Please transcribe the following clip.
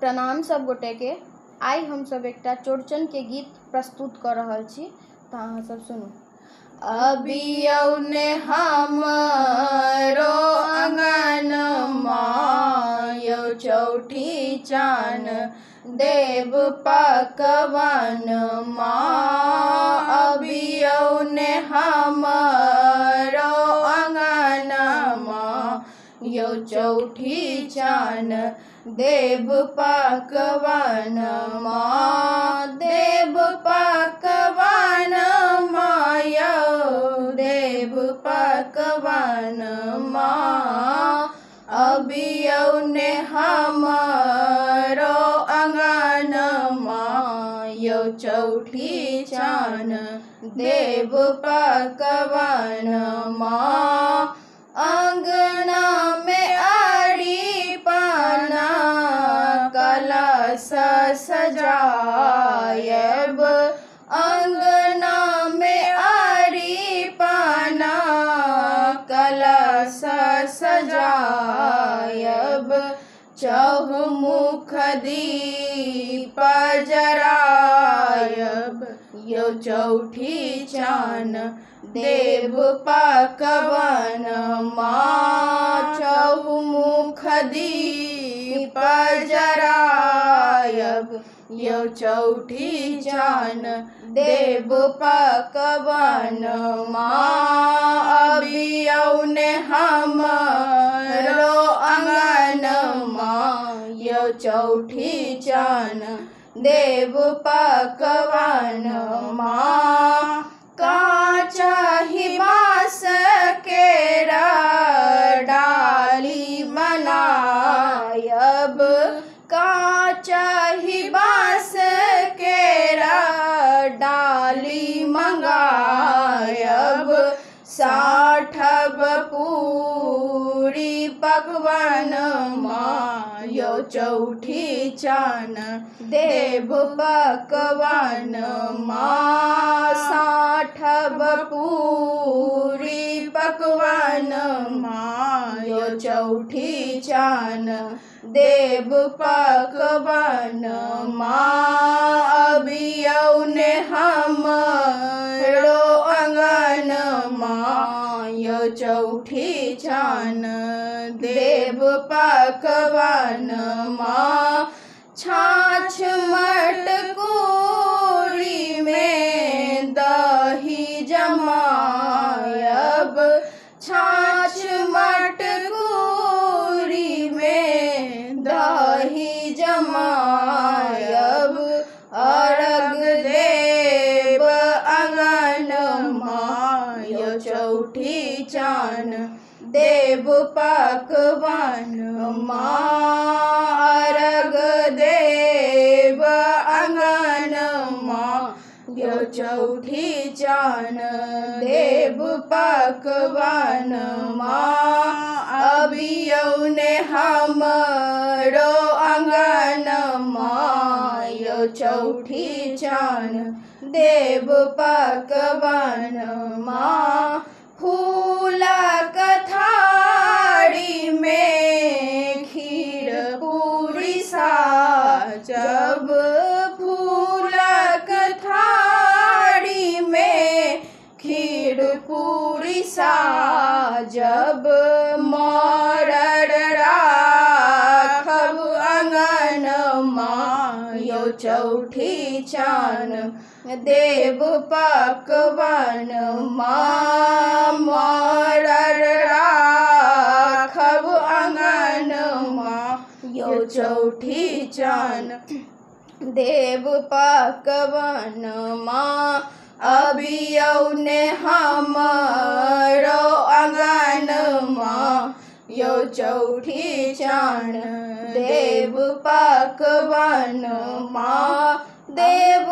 प्रणाम सब गोटे के। आई हम सब एकटा चौड़चन के गीत प्रस्तुत कर रहल छी, तो अहाँ सब सुनू। अबियौ ने हमरो आंगन यौ चौठी चान देव पकवान अबियौ ने हमरो आंगन यौ चौठी चान देव पकवान देव पकवान यौ देव पकवान अबियौ ने हमरो आंगन यौ चौठी चान देव पकवान अंगना में आड़ी पाना कलश सजायब अंगना में आड़ी पाना कलश सजायब चहुमुख दीप जरायब यौ चौठी चान देव पकवान चहुमुख दीप जरायब यौ चौठी चान देव पकवान अबियौ ने हमरो आंगन यौ चौठी चान देव पकवान काचहि बाँस केरा डाली बनायब काचहि बाँस केरा डाली मंगायब साठब पूरी पकवान यौ चौठी चान देव पकवान साठब पूरी पकवान यौ चौठी चान देव पकवान अबियौ ने हमरो आंगन यौ चौठी चान देव पकवान छाछ मटकूरी में दही जमायब छाछ मटकूरी में दही जमायब अर्घ देव आंगन यौ चौठी चान देव पकवान अर्घ देव आंगन यौ चौठी चान देव पकवान अबियौ ने हमरो आंगन यौ चौठी चान देव पकवान फूलक थारी में खीर पूरी साजब फूलक थारी में खीर पूरी साजब मरड़ राखब आंगन यौ चौठी चान देव पकवान मरड़ राखब आंगन यौ चौठी चान देव पकवान अबियौ ने हमरो आंगन यौ चौठी चान देव पकवान देव